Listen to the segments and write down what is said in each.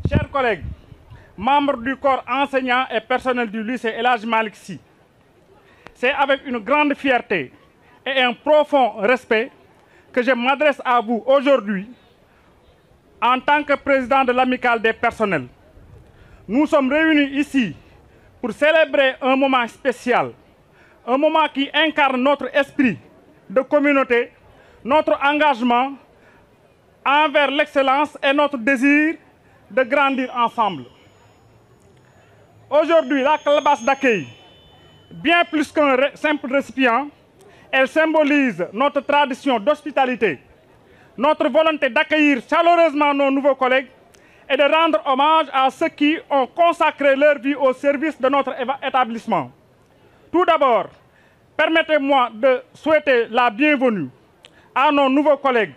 Chers collègues, membres du corps enseignant et personnel du lycée El Hadji Malick Sy, c'est avec une grande fierté et un profond respect que je m'adresse à vous aujourd'hui en tant que président de l'amicale des personnels. Nous sommes réunis ici pour célébrer un moment spécial, un moment qui incarne notre esprit de communauté, notre engagement envers l'excellence et notre désir de grandir ensemble. Aujourd'hui, la calebasse d'accueil, bien plus qu'un simple récipient, elle symbolise notre tradition d'hospitalité, notre volonté d'accueillir chaleureusement nos nouveaux collègues et de rendre hommage à ceux qui ont consacré leur vie au service de notre établissement. Tout d'abord, permettez-moi de souhaiter la bienvenue à nos nouveaux collègues.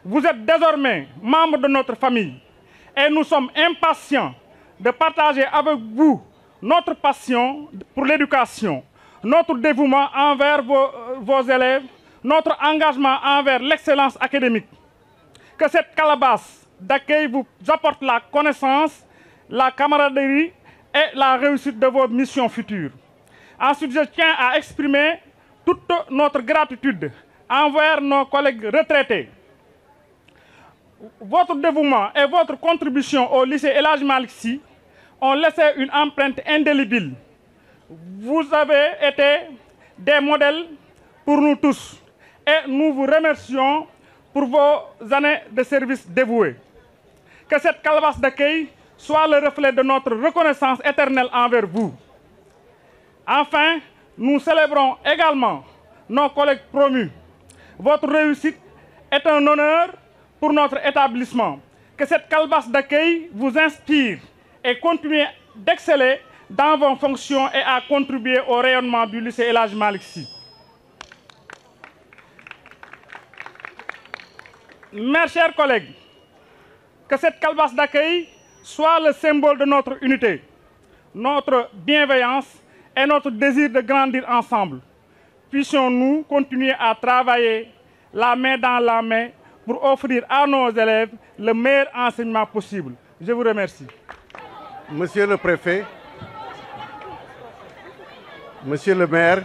Vous êtes désormais membres de notre famille et nous sommes impatients de partager avec vous notre passion pour l'éducation, notre dévouement envers vos élèves, notre engagement envers l'excellence académique. Que cette calebasse d'accueil vous apporte la connaissance, la camaraderie et la réussite de vos missions futures. Ensuite, je tiens à exprimer toute notre gratitude envers nos collègues retraités. Votre dévouement et votre contribution au lycée El Hadji Malick Sy ont laissé une empreinte indélébile. Vous avez été des modèles pour nous tous et nous vous remercions pour vos années de service dévouées. Que cette calebasse d'accueil soit le reflet de notre reconnaissance éternelle envers vous. Enfin, nous célébrons également nos collègues promus. Votre réussite est un honneur pour notre établissement. Que cette calebasse d'accueil vous inspire et continue d'exceller dans vos fonctions et à contribuer au rayonnement du lycée El Hadji Malick Sy. Mes chers collègues, que cette calebasse d'accueil soit le symbole de notre unité, notre bienveillance et notre désir de grandir ensemble. Puissions-nous continuer à travailler la main dans la main pour offrir à nos élèves le meilleur enseignement possible. Je vous remercie. Monsieur le préfet, monsieur le maire,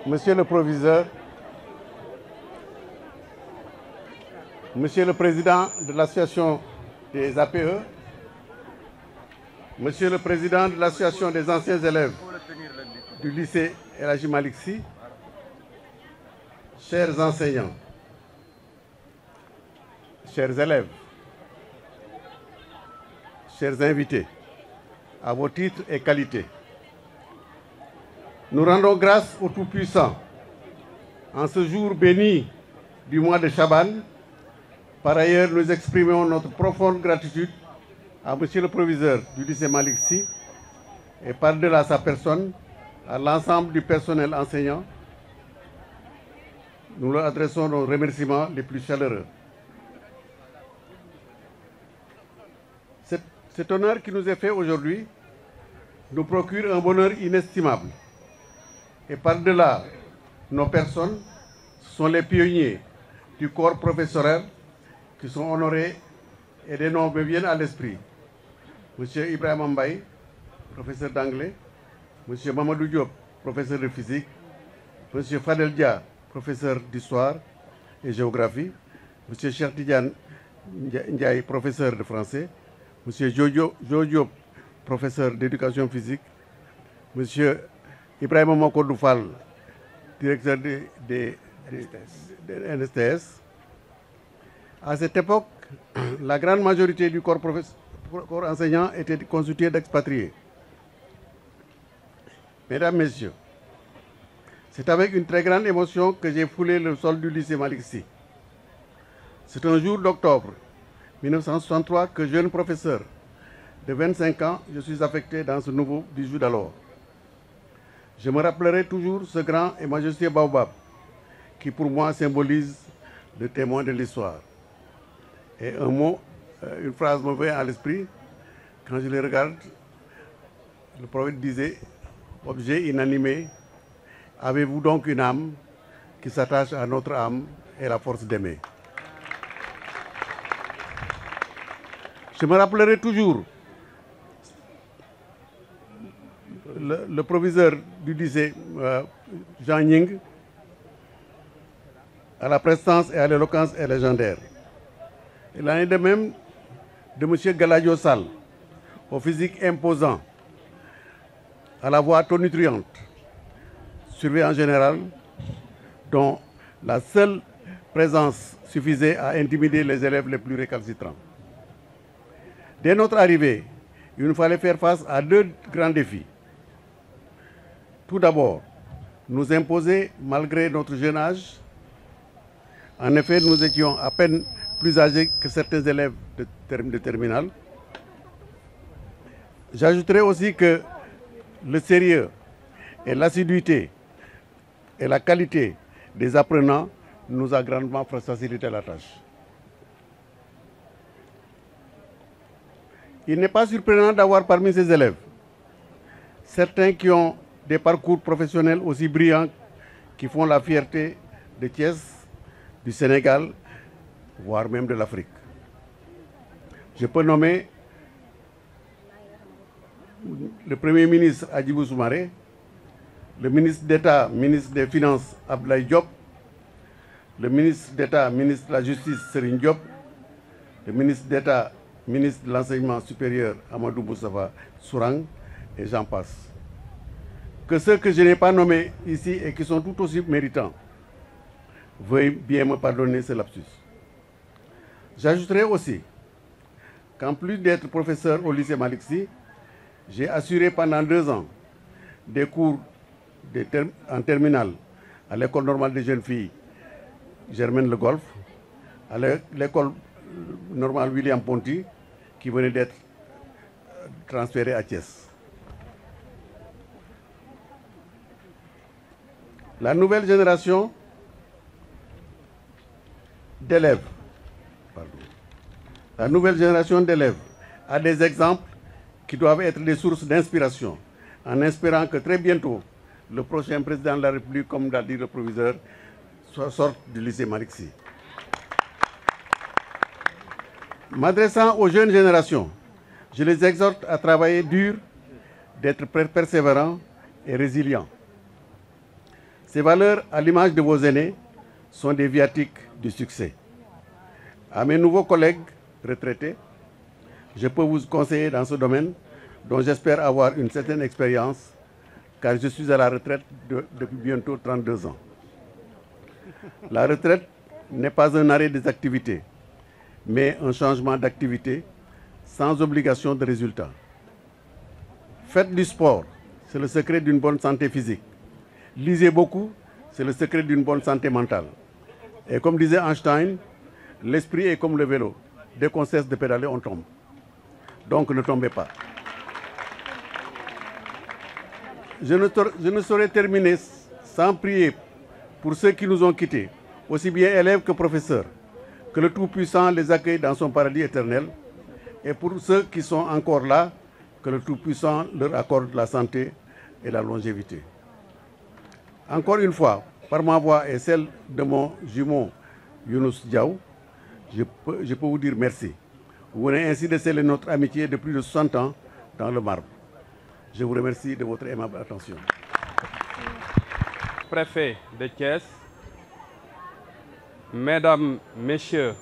monsieur le proviseur, monsieur le président de l'association des APE, monsieur le président de l'association des anciens élèves du lycée El Hadji Malick Sy, chers enseignants, chers élèves, chers invités, à vos titres et qualités, nous rendons grâce au Tout-Puissant en ce jour béni du mois de Chaban. Par ailleurs, nous exprimons notre profonde gratitude à monsieur le proviseur du lycée Malick Sy et par-delà sa personne, à l'ensemble du personnel enseignant. Nous leur adressons nos remerciements les plus chaleureux. Cet honneur qui nous est fait aujourd'hui nous procure un bonheur inestimable. Et par-delà nos personnes, ce sont les pionniers du corps professoral qui sont honorés et des noms me viennent à l'esprit. Monsieur Ibrahima Mbaye, professeur d'anglais, monsieur Mamadou Diop, professeur de physique, monsieur Fadel Dia, professeur d'histoire et géographie, monsieur Cheikh Tidiane Ndiaye, professeur de français, monsieur Jojo, professeur d'éducation physique, monsieur Ibrahima Makodou Fall, directeur de NSTS. À cette époque, la grande majorité du corps enseignant était constitué d'expatriés. Mesdames, Messieurs, c'est avec une très grande émotion que j'ai foulé le sol du lycée Malick Sy. C'est un jour d'octobre 1963 que, jeune professeur de 25 ans, je suis affecté dans ce nouveau bijou d'alors. Je me rappellerai toujours ce grand et majestueux baobab qui pour moi symbolise le témoin de l'histoire. Et un mot, une phrase me vient à l'esprit. Quand je le regarde, le prophète disait, objet inanimé, avez-vous donc une âme qui s'attache à notre âme et la force d'aimer? Je me rappellerai toujours le proviseur du lycée, Jean Nying, à la prestance et à l'éloquence est légendaire. Il en est de même de M. Galadio Sall, au physique imposant, à la voix tonitruante, surveillant général, dont la seule présence suffisait à intimider les élèves les plus récalcitrants. Dès notre arrivée, il nous fallait faire face à deux grands défis. Tout d'abord, nous imposer malgré notre jeune âge. En effet, nous étions à peine plus âgés que certains élèves de terminale. J'ajouterai aussi que le sérieux et l'assiduité et la qualité des apprenants nous a grandement facilité la tâche. Il n'est pas surprenant d'avoir parmi ces élèves certains qui ont des parcours professionnels aussi brillants qui font la fierté de Thiès, du Sénégal, voire même de l'Afrique. Je peux nommer le Premier ministre Hadjibou Soumaré, le ministre d'État, ministre des Finances Abdoulaye Diop, le ministre d'État, ministre de la Justice Serigne Diop, le ministre d'État, ministre de l'Enseignement supérieur Amadou Moustapha Sourang, et j'en passe. Que ceux que je n'ai pas nommés ici et qui sont tout aussi méritants veuillent bien me pardonner ce lapsus. J'ajouterai aussi qu'en plus d'être professeur au lycée Malick Sy, j'ai assuré pendant 2 ans des cours en terminale à l'école normale des jeunes filles Germaine Le Golf, à l'école normale William Ponty, qui venait d'être transférée à Thiès. La nouvelle génération d'élèves a des exemples qui doivent être des sources d'inspiration, en espérant que très bientôt, le prochain président de la République, comme l'a dit le proviseur, sorte du lycée Malick Sy. M'adressant aux jeunes générations, je les exhorte à travailler dur, d'être persévérants et résilients. Ces valeurs, à l'image de vos aînés, sont des viatiques du succès. À mes nouveaux collègues retraités, je peux vous conseiller dans ce domaine, dont j'espère avoir une certaine expérience, car je suis à la retraite depuis bientôt 32 ans. La retraite n'est pas un arrêt des activités, mais un changement d'activité sans obligation de résultat. Faites du sport, c'est le secret d'une bonne santé physique. Lisez beaucoup, c'est le secret d'une bonne santé mentale. Et comme disait Einstein, l'esprit est comme le vélo. Dès qu'on cesse de pédaler, on tombe. Donc ne tombez pas. Je ne saurais terminer sans prier pour ceux qui nous ont quittés, aussi bien élèves que professeurs, que le Tout-Puissant les accueille dans son paradis éternel, et pour ceux qui sont encore là, que le Tout-Puissant leur accorde la santé et la longévité. Encore une fois, par ma voix et celle de mon jumeau Younous Diaw, je peux vous dire merci. Vous venez ainsi de sceller notre amitié de plus de 60 ans dans le marbre. Je vous remercie de votre aimable attention. Préfet de Thiès, Mesdames, Messieurs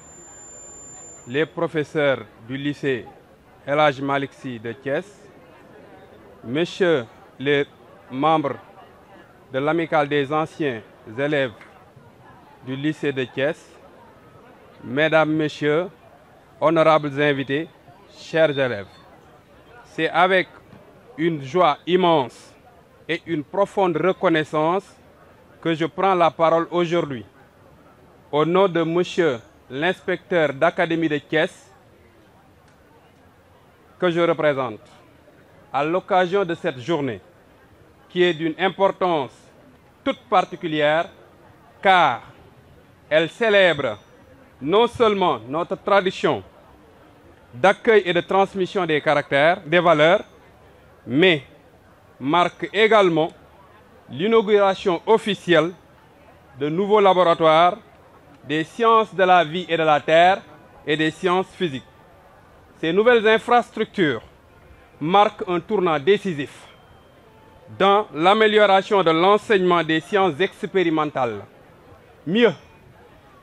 les professeurs du lycée El Hadji Malick Sy de Thiès, Messieurs les membres de l'amicale des anciens élèves du lycée de Thiès, Mesdames, Messieurs, honorables invités, chers élèves, c'est avec une joie immense et une profonde reconnaissance que je prends la parole aujourd'hui au nom de Monsieur l'inspecteur d'académie de Thiès que je représente à l'occasion de cette journée qui est d'une importance toute particulière car elle célèbre non seulement notre tradition d'accueil et de transmission des caractères, des valeurs, mais marque également l'inauguration officielle de nouveaux laboratoires des sciences de la vie et de la terre et des sciences physiques. ces nouvelles infrastructures marquent un tournant décisif dans l'amélioration de l'enseignement des sciences expérimentales. Mieux,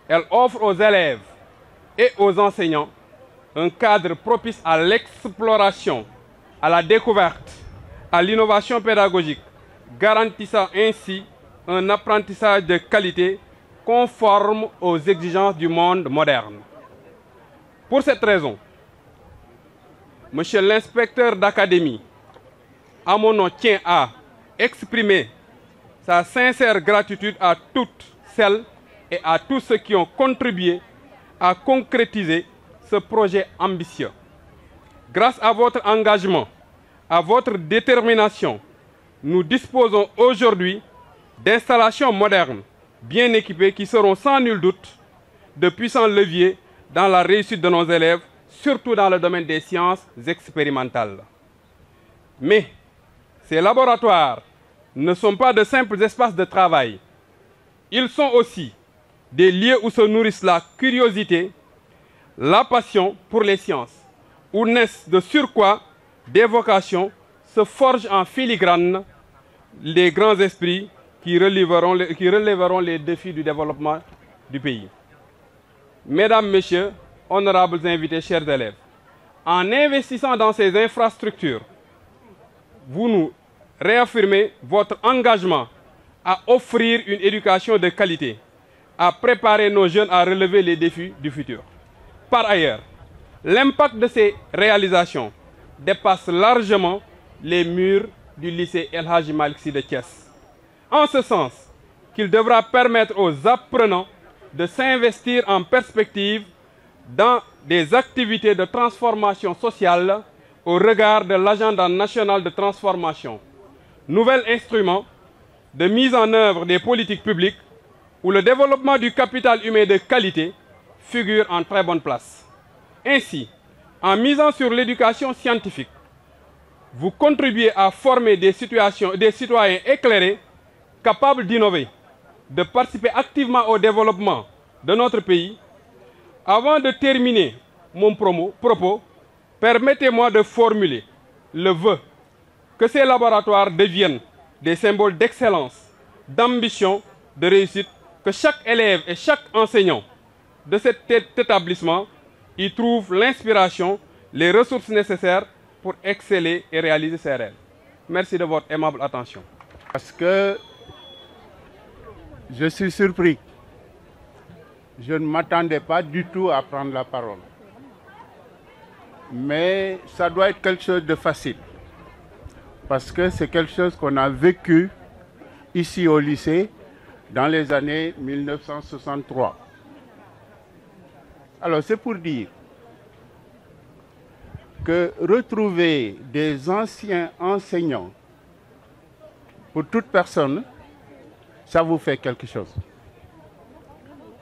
elles offrent aux élèves et aux enseignants un cadre propice à l'exploration, à la découverte, à l'innovation pédagogique, garantissant ainsi un apprentissage de qualité conforme aux exigences du monde moderne. Pour cette raison, Monsieur l'inspecteur d'académie, à mon nom, tient à exprimer sa sincère gratitude à toutes celles et à tous ceux qui ont contribué à concrétiser ce projet ambitieux. Grâce à votre engagement, à votre détermination, nous disposons aujourd'hui d'installations modernes, bien équipées, qui seront sans nul doute de puissants leviers dans la réussite de nos élèves, surtout dans le domaine des sciences expérimentales. Mais ces laboratoires ne sont pas de simples espaces de travail. Ils sont aussi des lieux où se nourrissent la curiosité, la passion pour les sciences, où naissent de surcroît des vocations, se forgent en filigrane les grands esprits qui relèveront les défis du développement du pays. Mesdames, Messieurs, honorables invités, chers élèves, en investissant dans ces infrastructures, vous nous réaffirmez votre engagement à offrir une éducation de qualité, à préparer nos jeunes à relever les défis du futur. Par ailleurs, l'impact de ces réalisations dépasse largement les murs du lycée El Hadji Malick Sy de Thiès. En ce sens qu'il devra permettre aux apprenants de s'investir en perspective dans des activités de transformation sociale au regard de l'agenda national de transformation, nouvel instrument de mise en œuvre des politiques publiques où le développement du capital humain de qualité figure en très bonne place. Ainsi, en misant sur l'éducation scientifique, vous contribuez à former des citoyens éclairés, capables d'innover, de participer activement au développement de notre pays. Avant de terminer mon propos, permettez-moi de formuler le vœu que ces laboratoires deviennent des symboles d'excellence, d'ambition, de réussite, que chaque élève et chaque enseignant de cet établissement y trouve l'inspiration, les ressources nécessaires pour exceller et réaliser ses rêves. Merci de votre aimable attention. Parce que je suis surpris. Je ne m'attendais pas du tout à prendre la parole. Mais ça doit être quelque chose de facile. Parce que c'est quelque chose qu'on a vécu ici au lycée dans les années 1963. Alors c'est pour dire que retrouver des anciens enseignants, pour toute personne, ça vous fait quelque chose.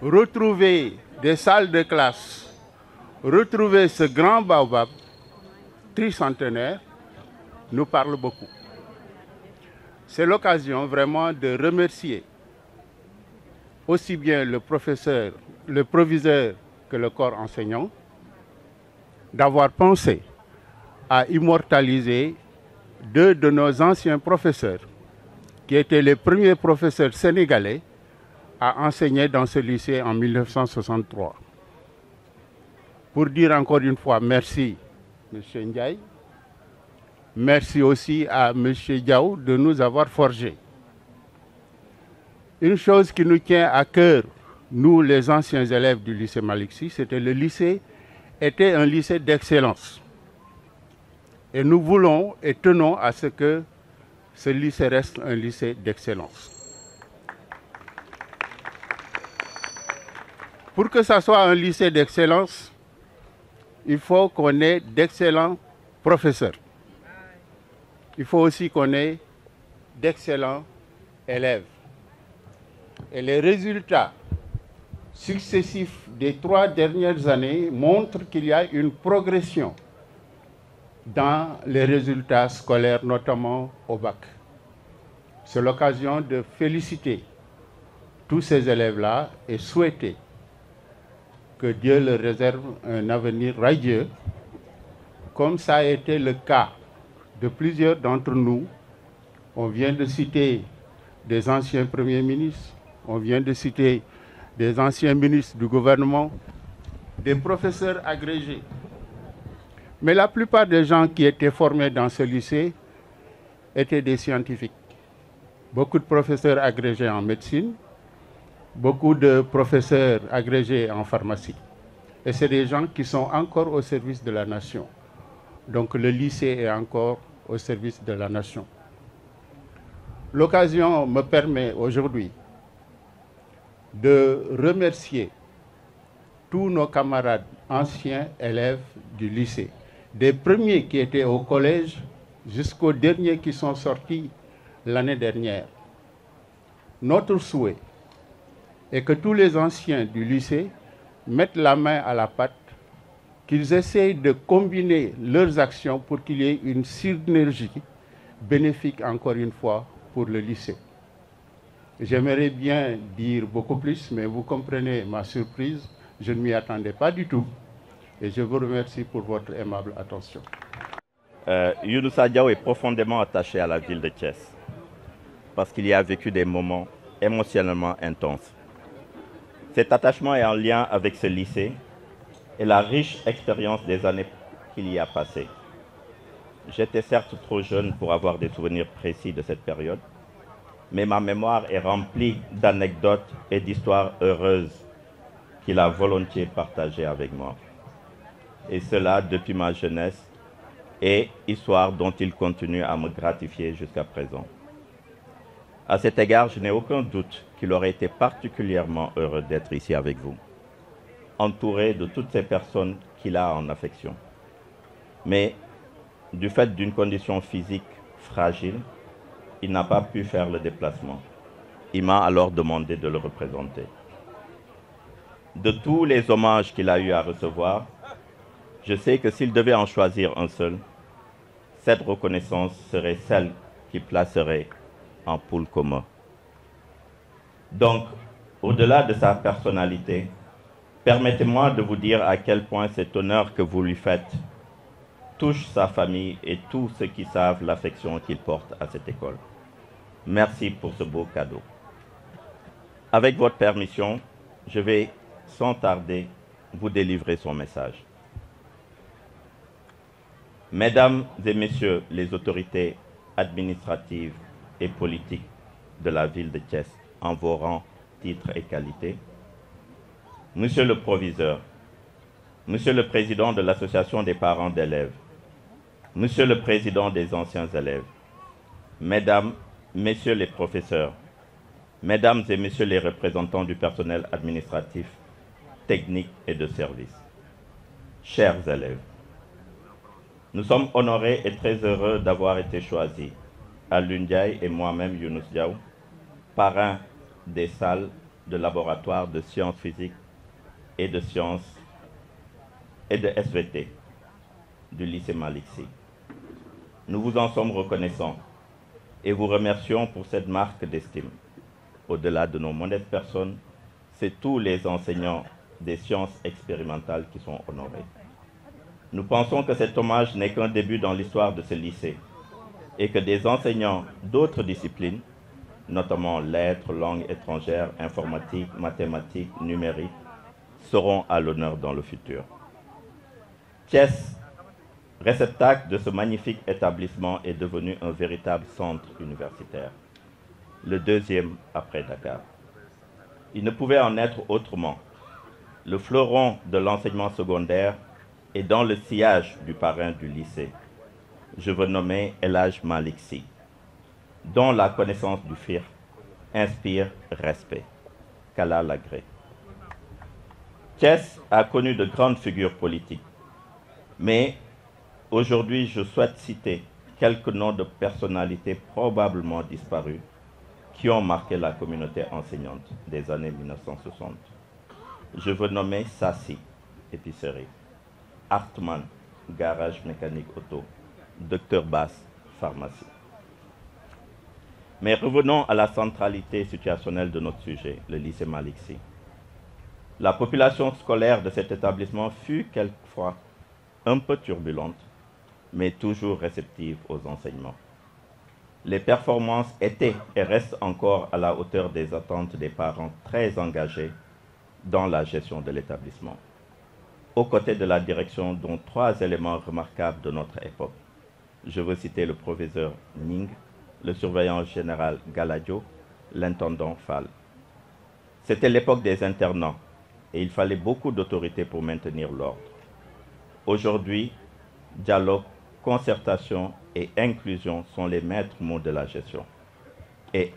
Retrouver des salles de classe, retrouver ce grand baobab tricentenaire nous parle beaucoup. C'est l'occasion vraiment de remercier aussi bien le professeur, le proviseur que le corps enseignant d'avoir pensé à immortaliser deux de nos anciens professeurs qui étaient les premiers professeurs sénégalais à enseigner dans ce lycée en 1963. Pour dire encore une fois merci, M. Ndiaye, merci aussi à M. Diaw de nous avoir forgés. Une chose qui nous tient à cœur, nous les anciens élèves du lycée Malick Sy, c'était le lycée était un lycée d'excellence. Et nous voulons et tenons à ce que ce lycée reste un lycée d'excellence. Pour que ça soit un lycée d'excellence, il faut qu'on ait d'excellents professeurs. Il faut aussi qu'on ait d'excellents élèves. Et les résultats successifs des 3 dernières années montrent qu'il y a une progression dans les résultats scolaires, notamment au bac. C'est l'occasion de féliciter tous ces élèves-là et souhaiter que Dieu leur réserve un avenir radieux comme ça a été le cas de plusieurs d'entre nous, on vient de citer des anciens premiers ministres, on vient de citer des anciens ministres du gouvernement, des professeurs agrégés. Mais la plupart des gens qui étaient formés dans ce lycée étaient des scientifiques. Beaucoup de professeurs agrégés en médecine, beaucoup de professeurs agrégés en pharmacie. Et c'est des gens qui sont encore au service de la nation. Donc le lycée est encore au service de la nation. L'occasion me permet aujourd'hui de remercier tous nos camarades anciens élèves du lycée, des premiers qui étaient au collège jusqu'aux derniers qui sont sortis l'année dernière. Notre souhait est que tous les anciens du lycée mettent la main à la pâte, qu'ils essayent de combiner leurs actions pour qu'il y ait une synergie bénéfique, encore une fois, pour le lycée. J'aimerais bien dire beaucoup plus, mais vous comprenez ma surprise, je ne m'y attendais pas du tout. Et je vous remercie pour votre aimable attention. Younoussa Diaw est profondément attaché à la ville de Thiès, parce qu'il y a vécu des moments émotionnellement intenses. Cet attachement est en lien avec ce lycée et la riche expérience des années qu'il y a passées. J'étais certes trop jeune pour avoir des souvenirs précis de cette période, mais ma mémoire est remplie d'anecdotes et d'histoires heureuses qu'il a volontiers partagées avec moi. Et cela depuis ma jeunesse, et histoire dont il continue à me gratifier jusqu'à présent. À cet égard, je n'ai aucun doute qu'il aurait été particulièrement heureux d'être ici avec vous, entouré de toutes ces personnes qu'il a en affection. Mais du fait d'une condition physique fragile, il n'a pas pu faire le déplacement. Il m'a alors demandé de le représenter. De tous les hommages qu'il a eu à recevoir, je sais que s'il devait en choisir un seul, cette reconnaissance serait celle qui placerait en poule commun. Donc, au-delà de sa personnalité, permettez-moi de vous dire à quel point cet honneur que vous lui faites touche sa famille et tous ceux qui savent l'affection qu'il porte à cette école. Merci pour ce beau cadeau. Avec votre permission, je vais sans tarder vous délivrer son message. Mesdames et messieurs les autorités administratives et politiques de la ville de Thiès, en vos rangs, titres et qualités, Monsieur le proviseur, Monsieur le président de l'association des parents d'élèves, Monsieur le président des anciens élèves, Mesdames, Messieurs les professeurs, Mesdames et Messieurs les représentants du personnel administratif, technique et de service, chers élèves, nous sommes honorés et très heureux d'avoir été choisis, Alioune Ndiaye et moi-même, Younouss Diaw, parrain des salles de laboratoire de sciences physiques et de sciences et de SVT du lycée Malick Sy. Nous vous en sommes reconnaissants et vous remercions pour cette marque d'estime. Au-delà de nos modestes personnes, c'est tous les enseignants des sciences expérimentales qui sont honorés. Nous pensons que cet hommage n'est qu'un début dans l'histoire de ce lycée et que des enseignants d'autres disciplines, notamment lettres, langues étrangères, informatique, mathématiques, numérique, seront à l'honneur dans le futur. Thiès, réceptacle de ce magnifique établissement, est devenu un véritable centre universitaire, le deuxième après Dakar. Il ne pouvait en être autrement. Le fleuron de l'enseignement secondaire est dans le sillage du parrain du lycée. Je veux nommer El Hadj Malick Sy, dont la connaissance du FIR inspire respect. Qu'Allah l'agrée. Thiès a connu de grandes figures politiques, mais aujourd'hui je souhaite citer quelques noms de personnalités probablement disparues qui ont marqué la communauté enseignante des années 1960. Je veux nommer Sassi, épicerie, Hartmann, garage mécanique auto, Dr Bass, pharmacie. Mais revenons à la centralité situationnelle de notre sujet, le lycée Malick Sy. La population scolaire de cet établissement fut quelquefois un peu turbulente, mais toujours réceptive aux enseignements. Les performances étaient et restent encore à la hauteur des attentes des parents très engagés dans la gestion de l'établissement. Aux côtés de la direction, dont 3 éléments remarquables de notre époque. Je veux citer le professeur Ning, le surveillant général Galadio, l'intendant Fall. C'était l'époque des internats et il fallait beaucoup d'autorité pour maintenir l'ordre. Aujourd'hui, dialogue, concertation et inclusion sont les maîtres mots de la gestion. Et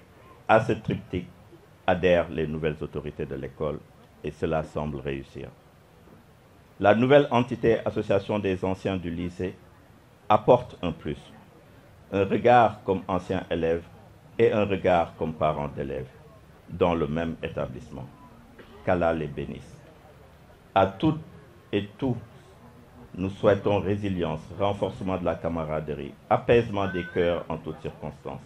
à ce triptyque adhèrent les nouvelles autorités de l'école et cela semble réussir. La nouvelle entité Association des anciens du lycée apporte un plus, un regard comme ancien élève et un regard comme parent d'élèves dans le même établissement. Qu'Allah les bénisse. À toutes et tous, nous souhaitons résilience, renforcement de la camaraderie, apaisement des cœurs en toutes circonstances.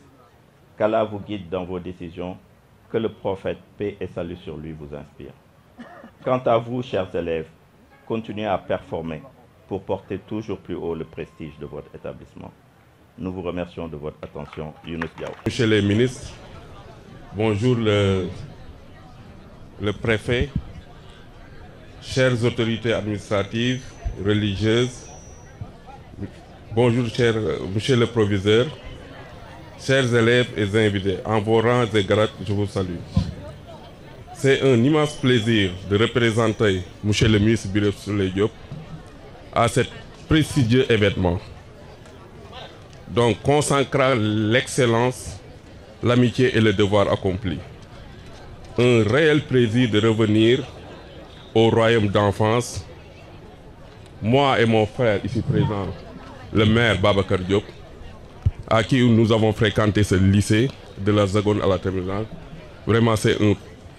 Qu'Allah vous guide dans vos décisions, que le prophète, paix et salut sur lui, vous inspire. Quant à vous, chers élèves, continuez à performer pour porter toujours plus haut le prestige de votre établissement. Nous vous remercions de votre attention. Younous Diaw. Monsieur les ministres, bonjour le préfet, chères autorités administratives, religieuses, bonjour monsieur le proviseur, chers élèves et invités, en vos rangs et grades, je vous salue. C'est un immense plaisir de représenter monsieur le ministre Birame Souleye Diop à cet prestigieux événement. Donc, consacrant l'excellence, l'amitié et le devoir accompli. Un réel plaisir de revenir au royaume d'enfance. Moi et mon frère ici présent, le maire Babacar Diop, à qui nous avons fréquenté ce lycée de la seconde à la terminale. Vraiment, c'est un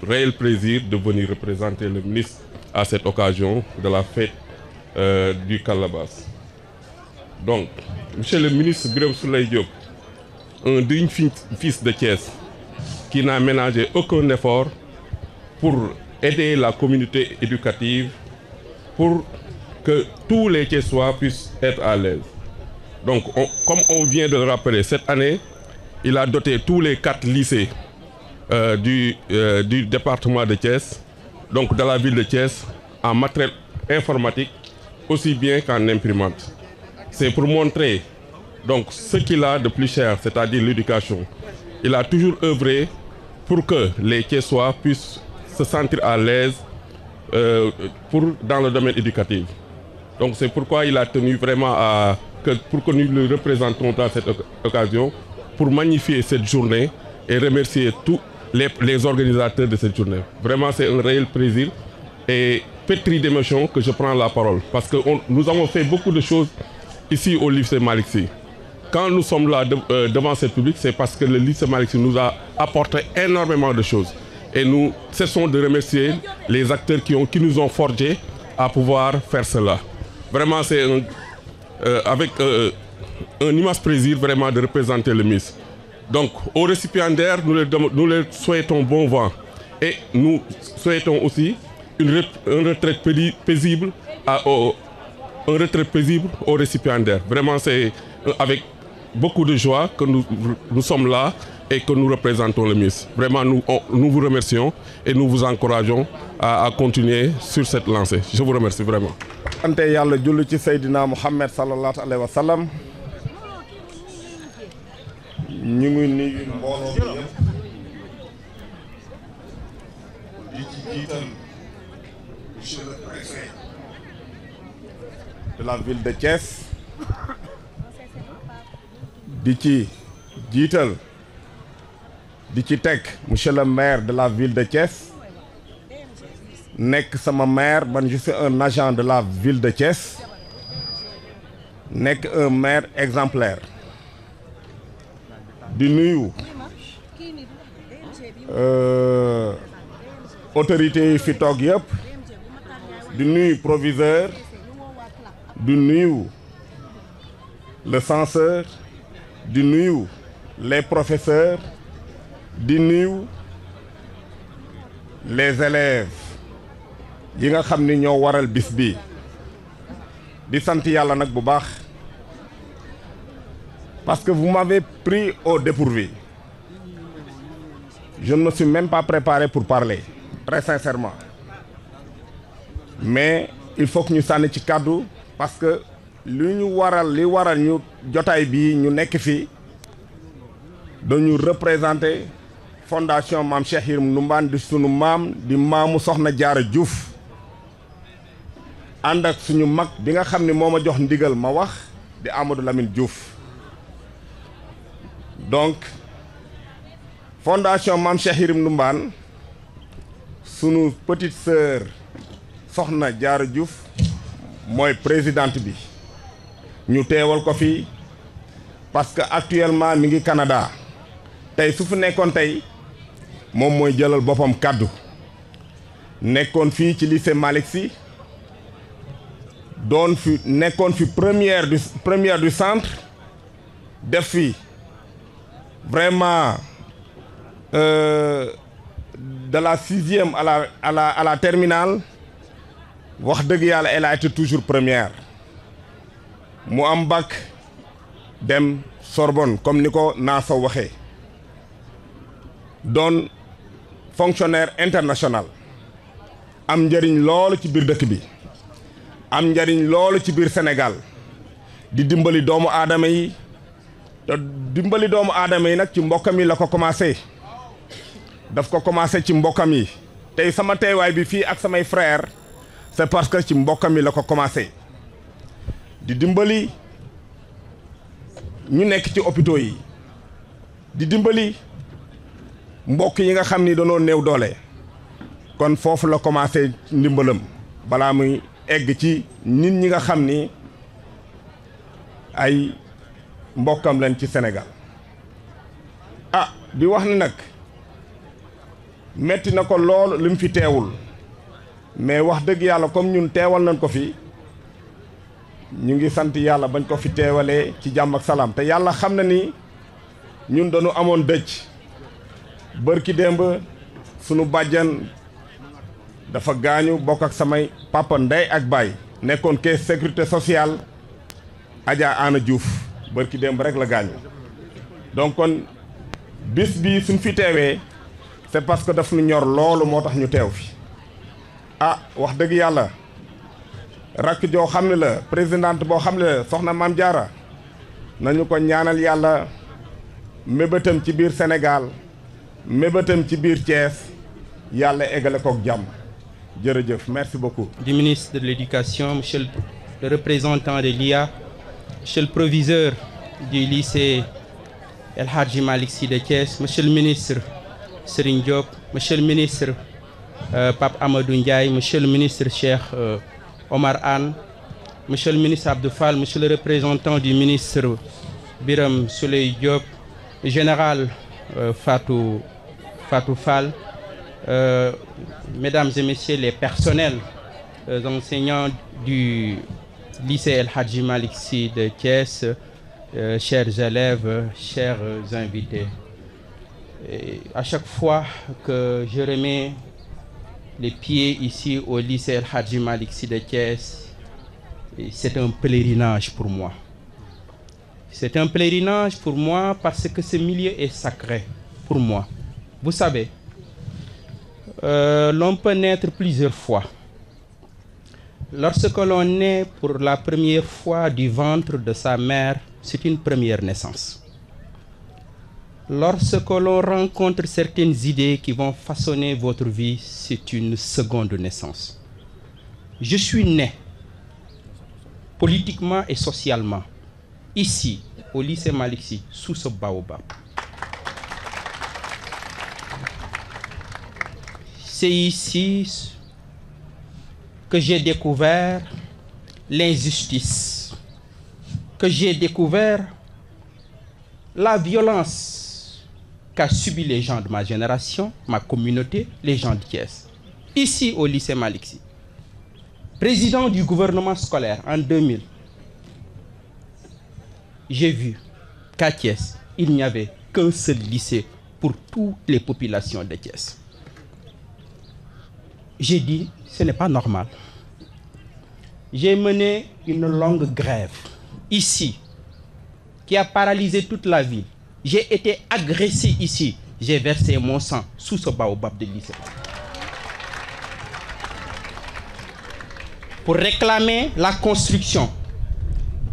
réel plaisir de venir représenter le ministre à cette occasion de la fête du Calabas. Donc, monsieur le ministre Birame Souleye Diop, un digne fils de Thiès qui n'a ménagé aucun effort pour aider la communauté éducative, pour que tous les Thiessois puissent être à l'aise. Donc, comme on vient de le rappeler, cette année, il a doté tous les 4 lycées du département de Thiès, donc dans la ville de Thiès, en matériel informatique, aussi bien qu'en imprimante. C'est pour montrer donc ce qu'il a de plus cher, c'est-à-dire l'éducation. Il a toujours œuvré pour que les Thiessois puissent se sentir à l'aise dans le domaine éducatif. Donc c'est pourquoi il a tenu vraiment pour que nous le représentons dans cette occasion, pour magnifier cette journée et remercier tous les organisateurs de cette journée. Vraiment, c'est un réel plaisir et pétri d'émotion que je prends la parole. Parce que nous avons fait beaucoup de choses ici au lycée Malick Sy. Quand nous sommes là devant ce public, c'est parce que le lycée Malick Sy nous a apporté énormément de choses. Et nous cessons de remercier les acteurs qui nous ont forgés à pouvoir faire cela. Vraiment, c'est avec un immense plaisir vraiment de représenter le MIS. Donc, aux récipiendaires, nous leur souhaitons bon vent. Et nous souhaitons aussi une retraite paisible aux récipiendaires. Vraiment, c'est avec beaucoup de joie que nous sommes là et que nous représentons le MIS. Vraiment, nous vous remercions et nous vous encourageons à continuer sur cette lancée. Je vous remercie vraiment. ante yàlla julli ci Seydina Muhammad sallallahu alayhi wa sallam ñu ngi nuyu mbooloo bi yëpp di ci jiital monsieur le préfet de la ville de Thiès di ci jiital di ci teg monsieur le maire de la ville de Thiès nekk sama maire man je suis un agent de la ville de Thiès nekk un maire exemplaire di nuyu autorités yi fi toog yëpp di nuyu proviseur di nuyu le censeur di nuyu les professeurs di nuyu les élèves yi nga xam ni ñoo waral bis bi di sant yàlla nag bu baax parce que vous m'avez pris au dépourvu. Je ne me suis même pas préparé pour parler, très sincèrement. Mais il faut que ñu sànni ci kàddu parce que li waral ñu jotaay bi ñu nekk fii dañu représenter fondation Mame Cheikh Yérim Ndoumane di sunu maam di maamu Soxna Jaara Diouf ànd ak suñu mag bi nga xam ne moo ma jox ndigal ma wax di Amadou Lamine Diouf. Donc fondation Mame Cheikh Yérim Ndoumane sunu petite sœur Soxna Jaara Diouf mooy présidente bi ñu teewal ko fi parce que actuellement mi ngi Canada tey su fi nekkoon tey moom mooy jëlal boppam kàddu nekkoon fii ci lycée Malick Sy doon fi nekkoon fi première du centre def fi vraiment de la 6e à la terminale wax dëgg yàlla elle a été toujours première mu am bac dem Sorbonne comme ni ko Naaso waxee doon fonctionnaire international am njëriñ loolu ci biir dëkk bi am njëriñ loolu ci biir Sénégal di dimbali doomu aadama yi te dimbali doomu aadama yi nag ci mbokkam yi la ko commencé daf ko commencé ci mbokkam yi tey sama teewaay bi fii ak samay frère c'est parce que ci mbokkam yi la ko commencé di dimbali ñu nekk ci hôpitaux yi di dimbali mbokk yi nga xam ni dañoo néew doole kon foofu la commencé ndimbalam balaa muy egg ci nit ñi nga xam ni ay mbokkam leen ci Sénégal di wax ni nag metti na ko lool li mu fi teewul mais wax dëgg yàlla comme ñun teewal nañ ko fi ñu ngi sant yàlla bañ ko fi teewalee ci jàmm ak salaam te yàlla xam na ni ñun dañu amoon dëj bërki démb sunu bàjjan dafa gaañu bokk ak samay papa ndey ak baay nekkoon caisse sécurité sociale Adja Ana Diouf bërki démb rek la gaañu donc kon bis bi suñ fi teewee c'est parce que daf nu ñor loolu moo tax ñu teew fi wax dëgg yàlla rakk joo xam ne la présidente boo xam ne la soxna Mame Diarra nañu ko ñaanal yàlla mébétam ci biir Sénégal mébétam ci biir Thiès yàlla eggale kook jàmm jërëjëf merci beaucoup. Du ministre de l'Éducation, monsieur le représentant de l'IA, monsieur le proviseur du lycée El Hadji Malick Sy de Thiès, monsieur le ministre Serigne Diop, monsieur le ministre Pape Amadou Ndiaye, monsieur le ministre Cheikh Omar Anne, monsieur le ministre Abdou Fall, monsieur le représentant du ministre Biram Souleye Diop, général Fatou Fall, mesdames et messieurs les personnels enseignants du lycée El Hadji Malick Sy de Thiès, chers élèves, chers invités. Et à chaque fois que je remets les pieds ici au lycée El Hadji Malick Sy de Thiès, c'est un pèlerinage pour moi. C'est un pèlerinage pour moi parce que ce milieu est sacré pour moi. Vous savez, l'on peut naître plusieurs fois. Lorsque l'on naît pour la première fois du ventre de sa mère, c'est une première naissance. Lorsque l'on rencontre certaines idées qui vont façonner votre vie, c'est une seconde naissance. Je suis né politiquement et socialement ici, au lycée Malick Sy, sous ce baobab. C'est ici que j'ai découvert l'injustice, que j'ai découvert la violence qu'a subi les gens de ma génération, ma communauté, les gens de Thiès. Ici, au lycée Malick Sy, président du gouvernement scolaire en 2000, j'ai vu qu'à Thiès, il n'y avait qu'un seul lycée pour toutes les populations de Thiès. J'ai dit, ce n'est pas normal. J'ai mené une longue grève ici, qui a paralysé toute la ville. J'ai été agressé ici. J'ai versé mon sang sous ce baobab de lycée. Pour réclamer la construction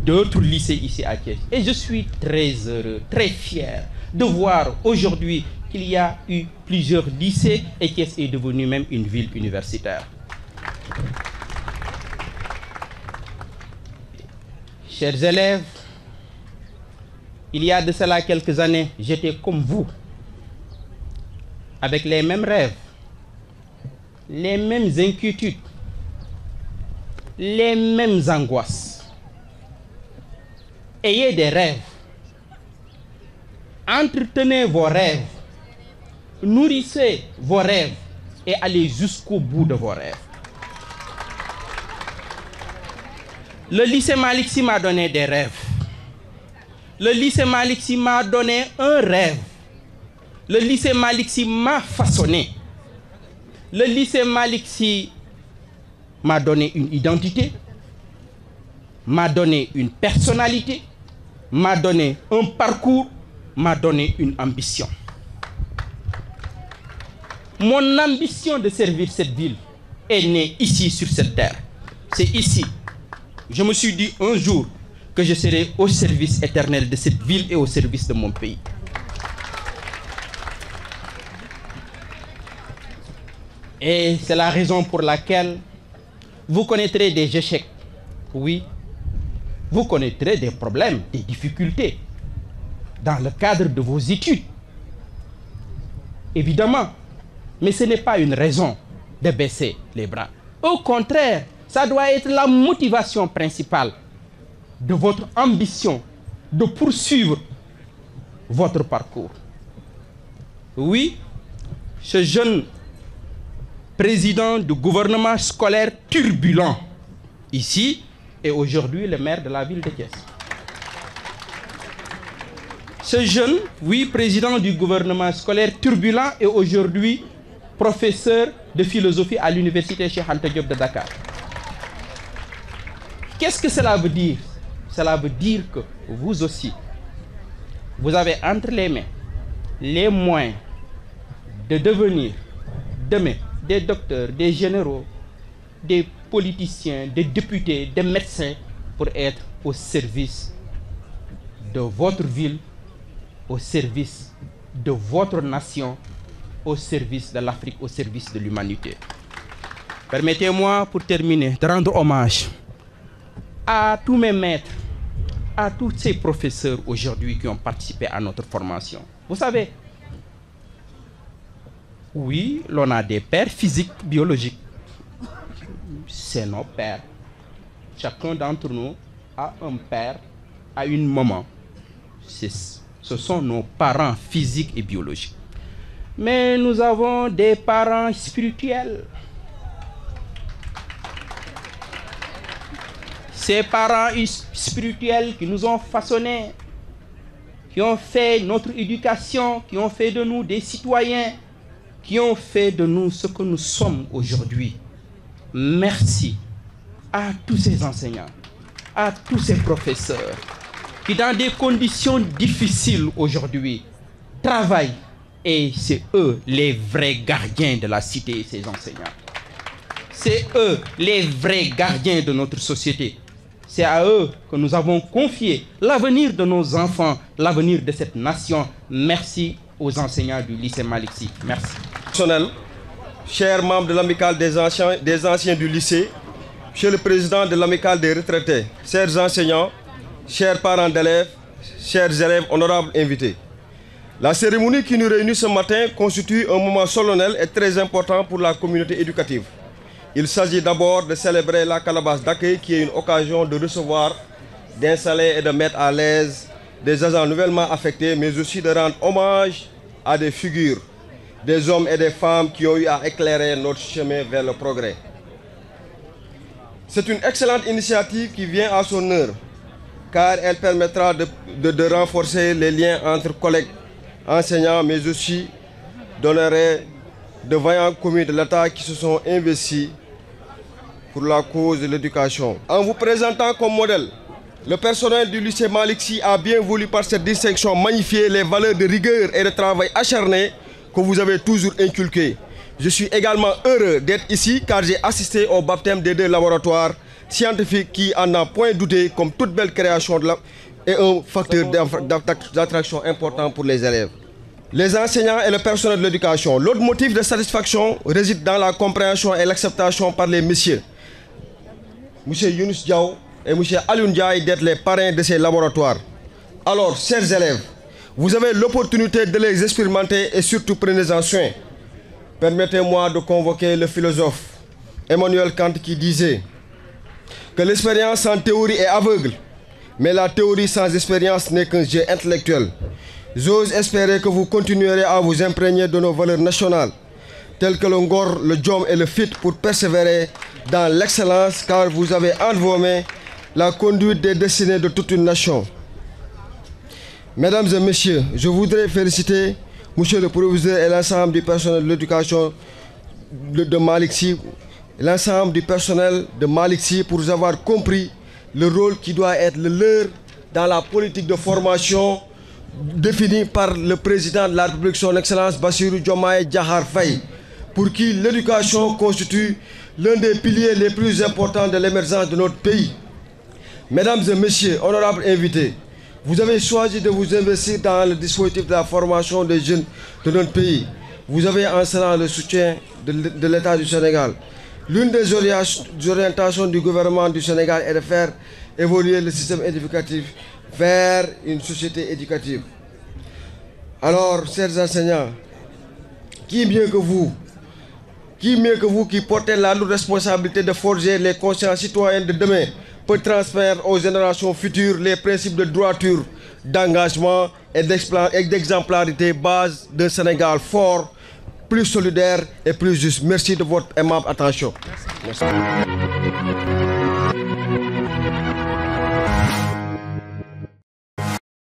d'autres lycées ici à Thiès. Et je suis très heureux, très fier de voir aujourd'hui qu'il y a eu plusieurs lycées et Thiès est devenue même une ville universitaire. Chers élèves, il y a de cela quelques années, j'étais comme vous, avec les mêmes rêves, les mêmes inquiétudes, les mêmes angoisses. Ayez des rêves. Entretenez vos rêves. Nourrissez vos rêves et allez jusqu'au bout de vos rêves. Le lycée Malick Sy m'a donné des rêves. Le lycée Malick Sy m'a donné un rêve. Le lycée Malick Sy m'a façonné. Le lycée Malick Sy m'a donné une identité, m'a donné une personnalité, m'a donné un parcours, m'a donné une ambition. Mon ambition de servir cette ville est née ici sur cette terre. C'est ici. Je me suis dit un jour que je serai au service éternel de cette ville et au service de mon pays. Et c'est la raison pour laquelle vous connaîtrez des échecs. Oui, vous connaîtrez des problèmes, des difficultés dans le cadre de vos études. Évidemment, mais ce n'est pas une raison de baisser les bras. Au contraire, ça doit être la motivation principale de votre ambition de poursuivre votre parcours. Oui, ce jeune président du gouvernement scolaire turbulent, ici, est aujourd'hui le maire de la ville de Thiès. Ce jeune, oui, président du gouvernement scolaire turbulent est aujourd'hui professeur de philosophie à l'université Cheikh Anta Diop de Dakar. Qu'est-ce que cela veut dire? Cela veut dire que vous aussi, vous avez entre les mains les moyens de devenir demain des docteurs, des généraux, des politiciens, des députés, des médecins pour être au service de votre ville, au service de votre nation, au service de l'Afrique, au service de l'humanité. Permettez-moi, pour terminer, de rendre hommage à tous mes maîtres, à tous ces professeurs aujourd'hui qui ont participé à notre formation. Vous savez, oui, l'on a des pères physiques, biologiques. C'est nos pères. Chacun d'entre nous a un père, a une maman. Ce sont nos parents physiques et biologiques. Mais nous avons des parents spirituels. Ces parents spirituels qui nous ont façonnés, qui ont fait notre éducation, qui ont fait de nous des citoyens, qui ont fait de nous ce que nous sommes aujourd'hui. Merci à tous ces enseignants, à tous ces professeurs qui, dans des conditions difficiles aujourd'hui, travaillent. Et c'est eux les vrais gardiens de la cité, ces enseignants. C'est eux les vrais gardiens de notre société. C'est à eux que nous avons confié l'avenir de nos enfants, l'avenir de cette nation. Merci aux enseignants du lycée Malick Sy. Merci. Chers membres de l'amicale des anciens du lycée, Monsieur le Président de l'amicale des retraités, chers enseignants, chers parents d'élèves, chers élèves, honorables invités. La cérémonie qui nous réunit ce matin constitue un moment solennel et très important pour la communauté éducative. Il s'agit d'abord de célébrer la calebasse d'accueil qui est une occasion de recevoir, d'installer et de mettre à l'aise des agents nouvellement affectés, mais aussi de rendre hommage à des figures, des hommes et des femmes qui ont eu à éclairer notre chemin vers le progrès. C'est une excellente initiative qui vient à son heure, car elle permettra de renforcer les liens entre collègues, enseignants, mais aussi d'honorer de vaillants commis de l'État qui se sont investis pour la cause de l'éducation. En vous présentant comme modèle, le personnel du lycée Malick Sy a bien voulu par cette distinction magnifier les valeurs de rigueur et de travail acharné que vous avez toujours inculquées. Je suis également heureux d'être ici car j'ai assisté au baptême des 2 laboratoires scientifiques qui, en a point douté, comme toute belle création est un facteur d'attraction important pour les élèves. Les enseignants et le personnel de l'éducation. L'autre motif de satisfaction réside dans la compréhension et l'acceptation par les messieurs M. Younous Diaw et M. Alioune Ndiaye d'être les parrains de ces laboratoires. Alors, chers élèves, vous avez l'opportunité de les expérimenter et surtout prenez-en soin. Permettez-moi de convoquer le philosophe Emmanuel Kant qui disait que l'expérience en théorie est aveugle, mais la théorie sans expérience n'est qu'un jeu intellectuel. J'ose espérer que vous continuerez à vous imprégner de nos valeurs nationales, telles que le ngor, le jom et le fit pour persévérer dans l'excellence, car vous avez entre vos mains la conduite des destinées de toute une nation. Mesdames et messieurs, je voudrais féliciter Monsieur le Proviseur et l'ensemble du personnel de l'éducation de Malick Sy, l'ensemble du personnel de Malick Sy pour avoir compris le rôle qui doit être le leur dans la politique de formation définie par le président de la République, son Excellence Bassirou Diomaye Diakhar Faye, pour qui l'éducation constitue l'un des piliers les plus importants de l'émergence de notre pays. Mesdames et messieurs, honorables invités, vous avez choisi de vous investir dans le dispositif de la formation des jeunes de notre pays. Vous avez en cela le soutien de l'État du Sénégal. L'une des orientations du gouvernement du Sénégal est de faire évoluer le système éducatif vers une société éducative. Alors, chers enseignants, qui mieux que vous qui portez la lourde responsabilité de forger les consciences citoyennes de demain peut transmettre aux générations futures les principes de droiture, d'engagement et d'exemplarité, base d'un Sénégal fort, plus solidaire et plus juste. Merci de votre aimable attention. Merci.